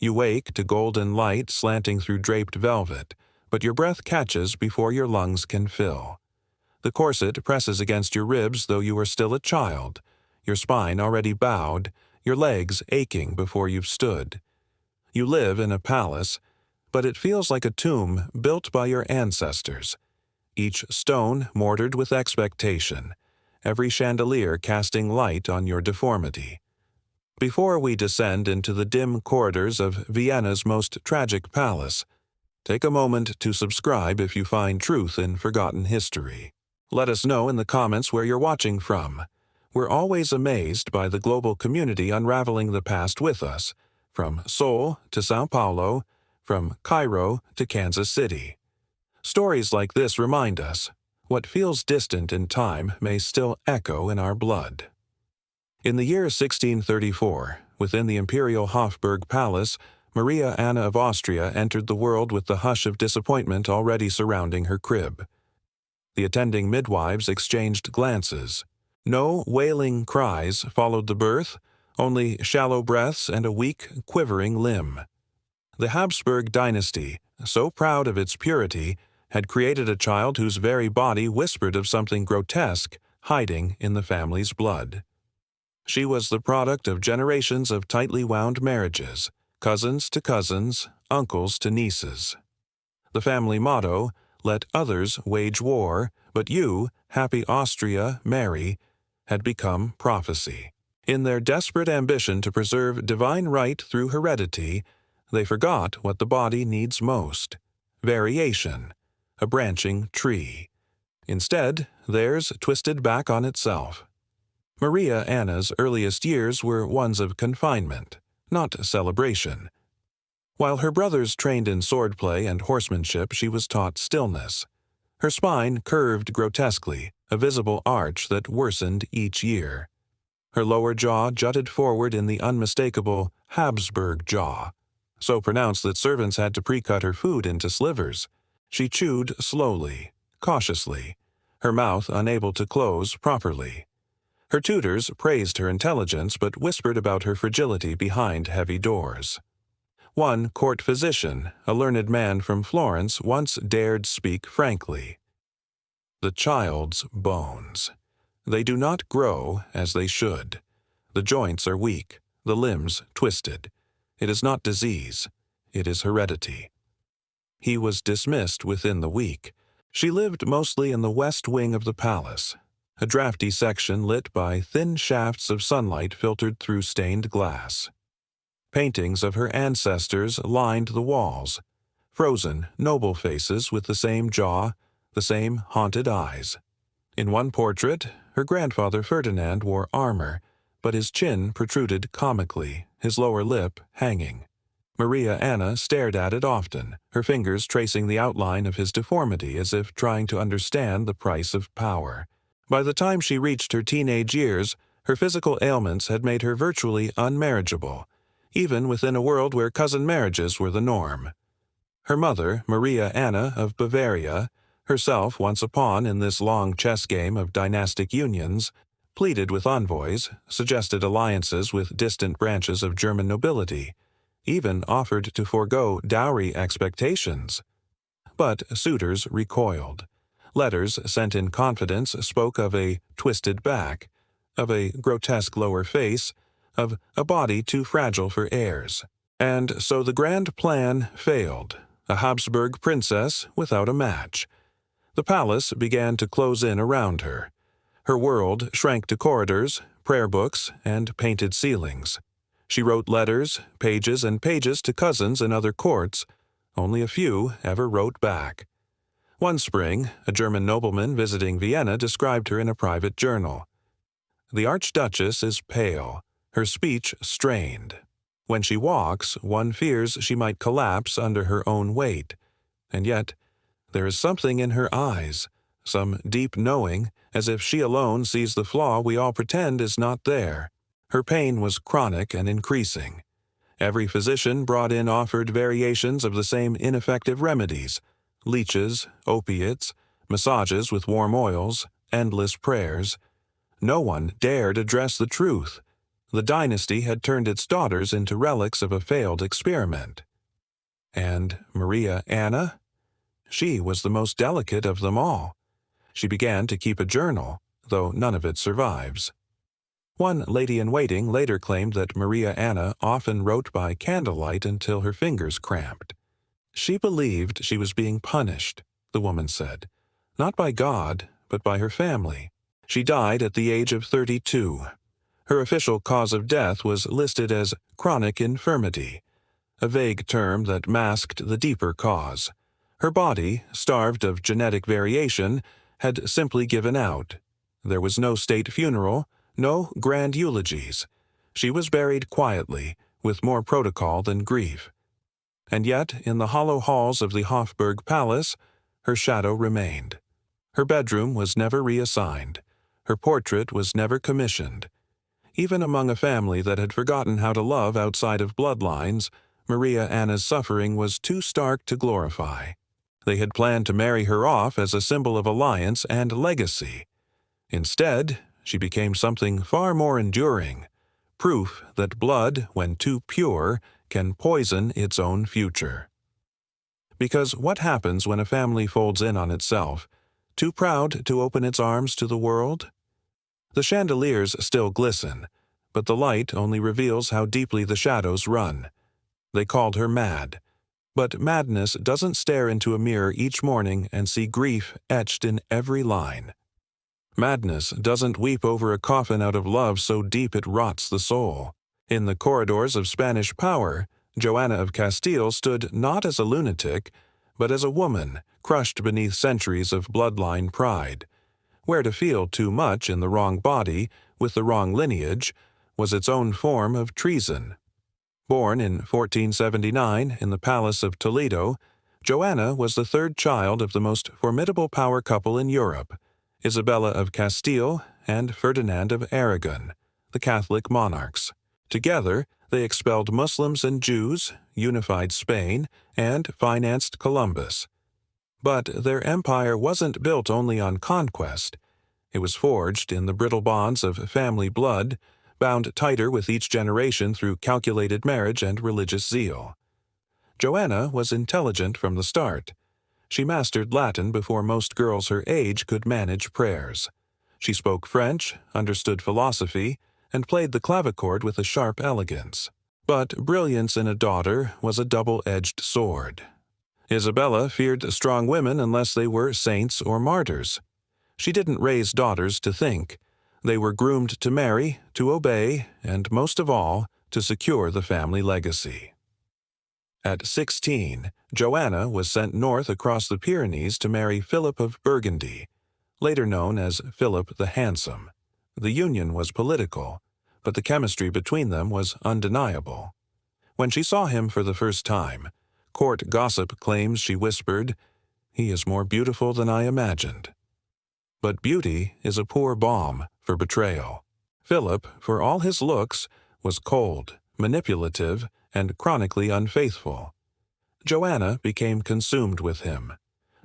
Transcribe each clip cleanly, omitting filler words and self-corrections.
You wake to golden light slanting through draped velvet, but your breath catches before your lungs can fill. The corset presses against your ribs though you are still a child, your spine already bowed, your legs aching before you've stood. You live in a palace, but it feels like a tomb built by your ancestors, each stone mortared with expectation, every chandelier casting light on your deformity. Before we descend into the dim corridors of Vienna's most tragic palace, take a moment to subscribe if you find truth in forgotten history. Let us know in the comments where you're watching from. We're always amazed by the global community unraveling the past with us, from Seoul to Sao Paulo, from Cairo to Kansas City. Stories like this remind us, what feels distant in time may still echo in our blood. In the year 1634, within the imperial Habsburg palace, Maria Anna of Austria entered the world with the hush of disappointment already surrounding her crib. The attending midwives exchanged glances. No wailing cries followed the birth, only shallow breaths and a weak, quivering limb. The Habsburg dynasty, so proud of its purity, had created a child whose very body whispered of something grotesque hiding in the family's blood. She was the product of generations of tightly wound marriages, cousins to cousins, uncles to nieces. The family motto, "Let others wage war, but you, happy Austria, marry," had become prophecy. In their desperate ambition to preserve divine right through heredity, they forgot what the body needs most: variation, a branching tree. Instead, theirs twisted back on itself. Maria Anna's earliest years were ones of confinement, not celebration. While her brothers trained in swordplay and horsemanship, she was taught stillness. Her spine curved grotesquely, a visible arch that worsened each year. Her lower jaw jutted forward in the unmistakable Habsburg jaw, so pronounced that servants had to pre-cut her food into slivers. She chewed slowly, cautiously, her mouth unable to close properly. Her tutors praised her intelligence but whispered about her fragility behind heavy doors. One court physician, a learned man from Florence, once dared speak frankly. The child's bones. They do not grow as they should. The joints are weak, the limbs twisted. It is not disease, it is heredity. He was dismissed within the week. She lived mostly in the west wing of the palace, a drafty section lit by thin shafts of sunlight filtered through stained glass. Paintings of her ancestors lined the walls, frozen, noble faces with the same jaw, the same haunted eyes. In one portrait, her grandfather Ferdinand wore armor, but his chin protruded comically, his lower lip hanging. Maria Anna stared at it often, her fingers tracing the outline of his deformity as if trying to understand the price of power. By the time she reached her teenage years, her physical ailments had made her virtually unmarriageable, even within a world where cousin marriages were the norm. Her mother, Maria Anna of Bavaria, herself once a pawn in this long chess game of dynastic unions, pleaded with envoys, suggested alliances with distant branches of German nobility, even offered to forego dowry expectations. But suitors recoiled. Letters sent in confidence spoke of a twisted back, of a grotesque lower face, of a body too fragile for heirs. And so the grand plan failed, a Habsburg princess without a match. The palace began to close in around her. Her world shrank to corridors, prayer books, and painted ceilings. She wrote letters, pages and pages to cousins in other courts. Only a few ever wrote back. One spring, a German nobleman visiting Vienna described her in a private journal. The Archduchess is pale, her speech strained. When she walks, one fears she might collapse under her own weight. And yet, there is something in her eyes, some deep knowing, as if she alone sees the flaw we all pretend is not there. Her pain was chronic and increasing. Every physician brought in offered variations of the same ineffective remedies: leeches, opiates, massages with warm oils, endless prayers. No one dared address the truth. The dynasty had turned its daughters into relics of a failed experiment. And Maria Anna? She was the most delicate of them all. She began to keep a journal, though none of it survives. One lady-in-waiting later claimed that Maria Anna often wrote by candlelight until her fingers cramped. She believed she was being punished, the woman said, not by God, but by her family. She died at the age of 32. Her official cause of death was listed as chronic infirmity, a vague term that masked the deeper cause. Her body, starved of genetic variation, had simply given out. There was no state funeral, no grand eulogies. She was buried quietly, with more protocol than grief. And yet, in the hollow halls of the Habsburg Palace, her shadow remained. Her bedroom was never reassigned. Her portrait was never commissioned. Even among a family that had forgotten how to love outside of bloodlines, Maria Anna's suffering was too stark to glorify. They had planned to marry her off as a symbol of alliance and legacy. Instead, she became something far more enduring, proof that blood, when too pure, can poison its own future. Because what happens when a family folds in on itself, too proud to open its arms to the world? The chandeliers still glisten, but the light only reveals how deeply the shadows run. They called her mad. But madness doesn't stare into a mirror each morning and see grief etched in every line. Madness doesn't weep over a coffin out of love so deep it rots the soul. In the corridors of Spanish power, Joanna of Castile stood not as a lunatic, but as a woman crushed beneath centuries of bloodline pride. Where to feel too much in the wrong body, with the wrong lineage, was its own form of treason. Born in 1479 in the Palace of Toledo, Joanna was the third child of the most formidable power couple in Europe, Isabella of Castile and Ferdinand of Aragon, the Catholic monarchs. Together, they expelled Muslims and Jews, unified Spain, and financed Columbus. But their empire wasn't built only on conquest. It was forged in the brittle bonds of family blood, bound tighter with each generation through calculated marriage and religious zeal. Joanna was intelligent from the start. She mastered Latin before most girls her age could manage prayers. She spoke French, understood philosophy, and played the clavichord with a sharp elegance. But brilliance in a daughter was a double-edged sword. Isabella feared strong women unless they were saints or martyrs. She didn't raise daughters to think. They were groomed to marry, to obey, and most of all, to secure the family legacy. At 16, Joanna was sent north across the Pyrenees to marry Philip of Burgundy, later known as Philip the Handsome. The union was political, but the chemistry between them was undeniable. When she saw him for the first time, court gossip claims she whispered, "He is more beautiful than I imagined." But beauty is a poor balm for betrayal. Philip, for all his looks, was cold, manipulative, and chronically unfaithful. Joanna became consumed with him,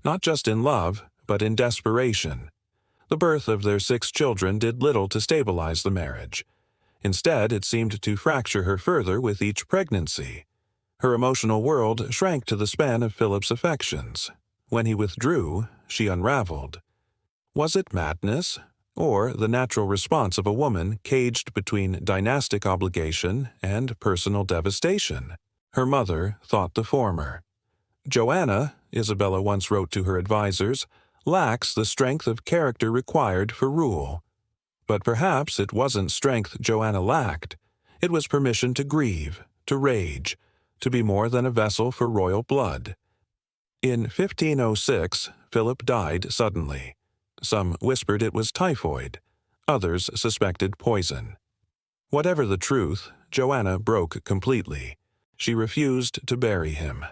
not just in love, but in desperation. The birth of their 6 children did little to stabilize the marriage. Instead, it seemed to fracture her further with each pregnancy. Her emotional world shrank to the span of Philip's affections. When he withdrew, she unraveled. Was it madness, or the natural response of a woman caged between dynastic obligation and personal devastation? Her mother thought the former. Joanna, Isabella once wrote to her advisers, lacks the strength of character required for rule. But perhaps it wasn't strength Joanna lacked. It was permission to grieve, to rage, to be more than a vessel for royal blood. In 1506, Philip died suddenly. Some whispered it was typhoid. Others suspected poison. Whatever the truth, Joanna broke completely. She refused to bury him.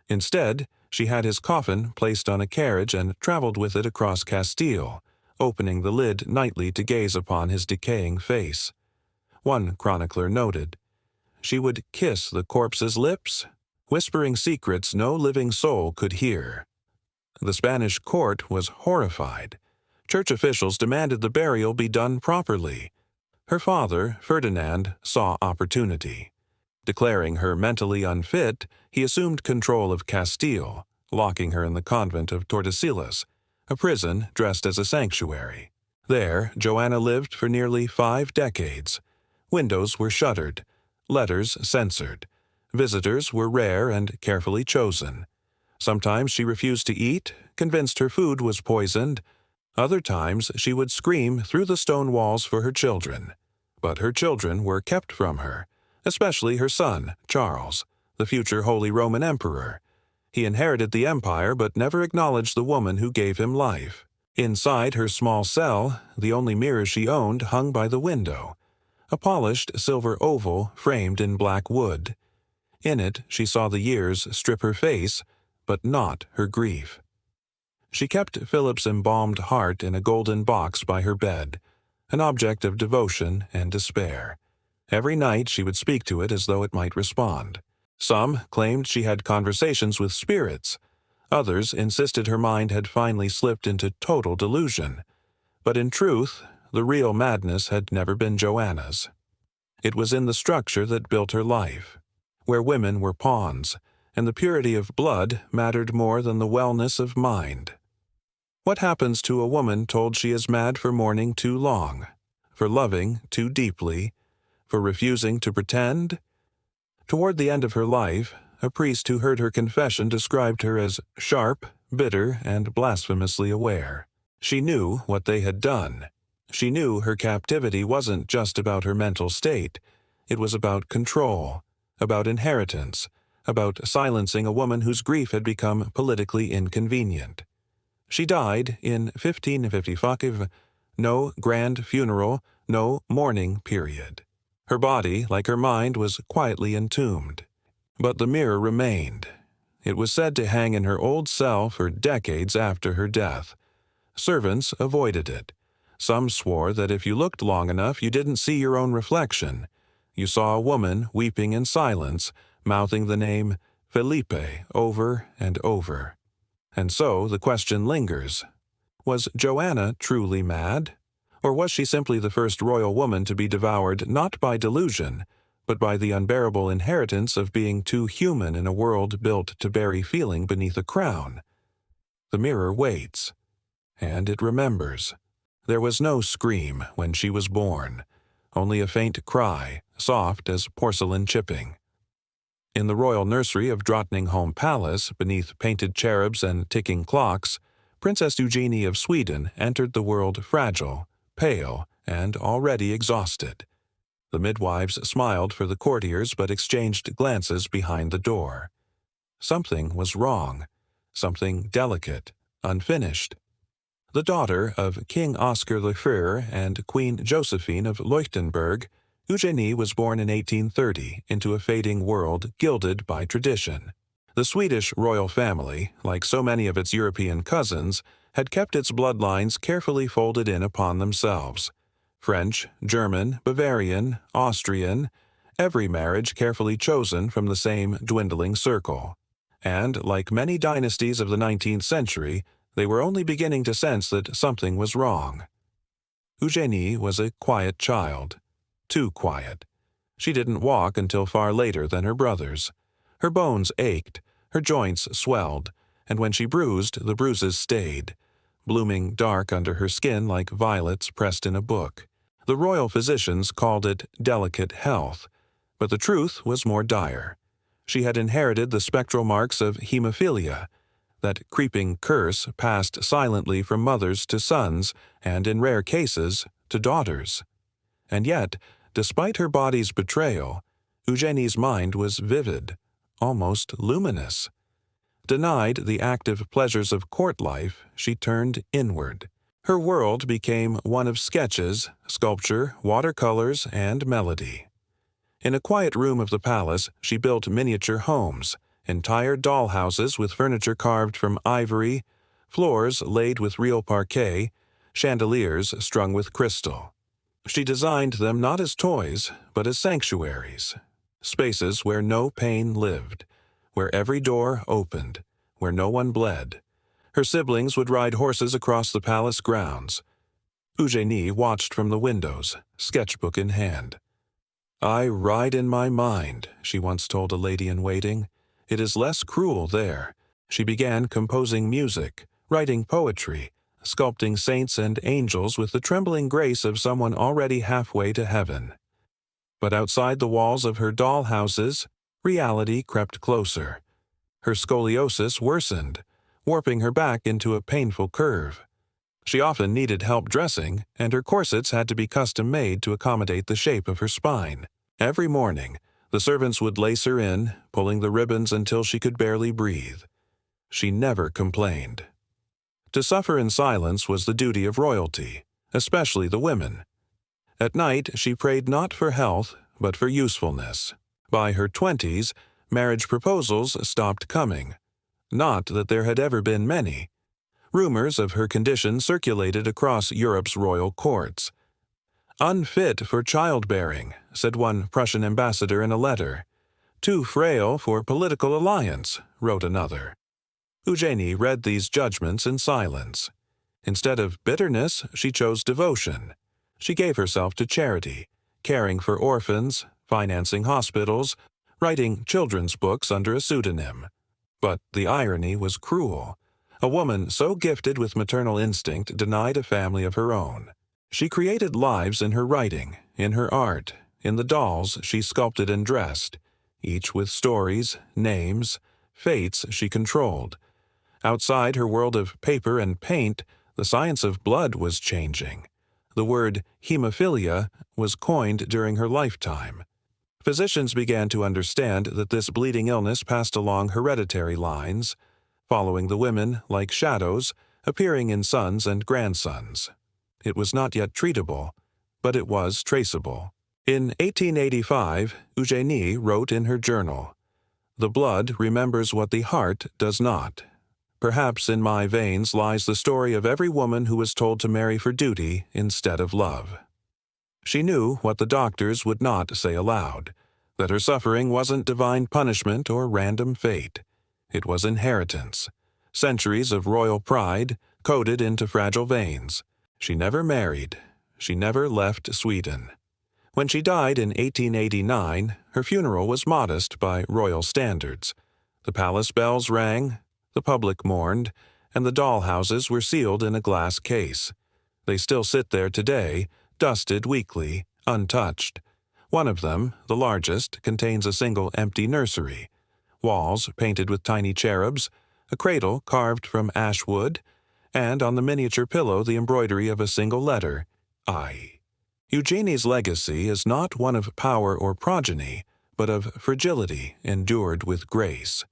Instead, she had his coffin placed on a carriage and traveled with it across Castile, opening the lid nightly to gaze upon his decaying face. One chronicler noted, "She would kiss the corpse's lips, whispering secrets no living soul could hear." The Spanish court was horrified. Church officials demanded the burial be done properly. Her father, Ferdinand, saw opportunity. Declaring her mentally unfit, he assumed control of Castile, locking her in the convent of Tordesillas, a prison dressed as a sanctuary. There, Joanna lived for nearly 5 decades. Windows were shuttered, letters censored. Visitors were rare and carefully chosen. Sometimes she refused to eat, convinced her food was poisoned. Other times she would scream through the stone walls for her children. But her children were kept from her, especially her son, Charles, the future Holy Roman Emperor. He inherited the empire but never acknowledged the woman who gave him life. Inside her small cell, the only mirror she owned hung by the window, a polished silver oval framed in black wood. In it she saw the years strip her face, but not her grief. She kept Philip's embalmed heart in a golden box by her bed, an object of devotion and despair. Every night she would speak to it as though it might respond. Some claimed she had conversations with spirits. Others insisted her mind had finally slipped into total delusion. But in truth, the real madness had never been Joanna's. It was in the structure that built her life, where women were pawns, and the purity of blood mattered more than the wellness of mind. What happens to a woman told she is mad for mourning too long, for loving too deeply, for refusing to pretend? Toward the end of her life, a priest who heard her confession described her as sharp, bitter, and blasphemously aware. She knew what they had done. She knew her captivity wasn't just about her mental state. It was about control, about inheritance, about silencing a woman whose grief had become politically inconvenient. She died in 1555, no grand funeral, no mourning period. Her body, like her mind, was quietly entombed. But the mirror remained. It was said to hang in her old cell for decades after her death. Servants avoided it. Some swore that if you looked long enough, you didn't see your own reflection. You saw a woman weeping in silence, mouthing the name Felipe over and over. And so the question lingers. Was Joanna truly mad? Or was she simply the first royal woman to be devoured not by delusion, but by the unbearable inheritance of being too human in a world built to bury feeling beneath a crown? The mirror waits, and it remembers. There was no scream when she was born, only a faint cry, soft as porcelain chipping. In the royal nursery of Drottningholm Palace, beneath painted cherubs and ticking clocks, Princess Eugenie of Sweden entered the world fragile, pale, and already exhausted. The midwives smiled for the courtiers but exchanged glances behind the door. Something was wrong, something delicate, unfinished. The daughter of King Oscar III and Queen Josephine of Leuchtenberg, Eugenie was born in 1830 into a fading world gilded by tradition. The Swedish royal family, like so many of its European cousins, had kept its bloodlines carefully folded in upon themselves. French, German, Bavarian, Austrian, every marriage carefully chosen from the same dwindling circle. And, like many dynasties of the 19th century, they were only beginning to sense that something was wrong. Eugenie was a quiet child. Too quiet. She didn't walk until far later than her brothers. Her bones ached, her joints swelled, and when she bruised, the bruises stayed, blooming dark under her skin like violets pressed in a book. The royal physicians called it delicate health, but the truth was more dire. She had inherited the spectral marks of hemophilia, that creeping curse passed silently from mothers to sons, and in rare cases, to daughters. And yet, despite her body's betrayal, Eugenie's mind was vivid, almost luminous. Denied the active pleasures of court life, she turned inward. Her world became one of sketches, sculpture, watercolors, and melody. In a quiet room of the palace, she built miniature homes, entire dollhouses with furniture carved from ivory, floors laid with real parquet, chandeliers strung with crystal. She designed them not as toys, but as sanctuaries, spaces where no pain lived, where every door opened, where no one bled. Her siblings would ride horses across the palace grounds. Eugenie watched from the windows, sketchbook in hand. "I ride in my mind," she once told a lady-in-waiting. "It is less cruel there." She began composing music, writing poetry, sculpting saints and angels with the trembling grace of someone already halfway to heaven. But outside the walls of her doll houses, reality crept closer. Her scoliosis worsened, warping her back into a painful curve. She often needed help dressing, and her corsets had to be custom-made to accommodate the shape of her spine. Every morning, the servants would lace her in, pulling the ribbons until she could barely breathe. She never complained. To suffer in silence was the duty of royalty, especially the women. At night, she prayed not for health, but for usefulness. By her 20s, marriage proposals stopped coming. Not that there had ever been many. Rumors of her condition circulated across Europe's royal courts. "Unfit for childbearing," said one Prussian ambassador in a letter. "Too frail for political alliance," wrote another. Eugenie read these judgments in silence. Instead of bitterness, she chose devotion. She gave herself to charity, caring for orphans, financing hospitals, writing children's books under a pseudonym. But the irony was cruel. A woman so gifted with maternal instinct denied a family of her own. She created lives in her writing, in her art, in the dolls she sculpted and dressed, each with stories, names, fates she controlled. Outside her world of paper and paint, the science of blood was changing. The word hemophilia was coined during her lifetime. Physicians began to understand that this bleeding illness passed along hereditary lines, following the women like shadows, appearing in sons and grandsons. It was not yet treatable, but it was traceable. In 1885, Eugenie wrote in her journal, "The blood remembers what the heart does not. Perhaps in my veins lies the story of every woman who was told to marry for duty instead of love." She knew what the doctors would not say aloud, that her suffering wasn't divine punishment or random fate. It was inheritance, centuries of royal pride coded into fragile veins. She never married. She never left Sweden. When she died in 1889, her funeral was modest by royal standards. The palace bells rang, the public mourned, and the doll houses were sealed in a glass case. They still sit there today, dusted weekly, untouched. One of them, the largest, contains a single empty nursery, walls painted with tiny cherubs, a cradle carved from ash wood, and on the miniature pillow the embroidery of a single letter, I. Eugenie's legacy is not one of power or progeny, but of fragility endured with grace.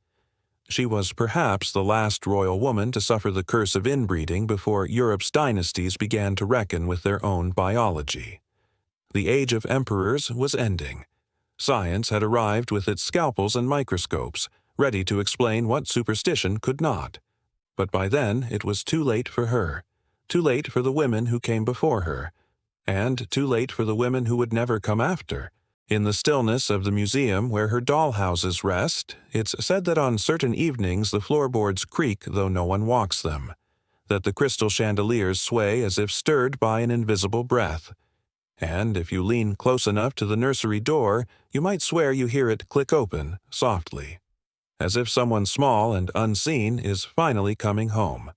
She was perhaps the last royal woman to suffer the curse of inbreeding before Europe's dynasties began to reckon with their own biology. The age of emperors was ending. Science had arrived with its scalpels and microscopes, ready to explain what superstition could not. But by then it was too late for her, too late for the women who came before her, and too late for the women who would never come after. In the stillness of the museum where her doll houses rest, it's said that on certain evenings the floorboards creak though no one walks them, that the crystal chandeliers sway as if stirred by an invisible breath. And if you lean close enough to the nursery door, you might swear you hear it click open, softly, as if someone small and unseen is finally coming home.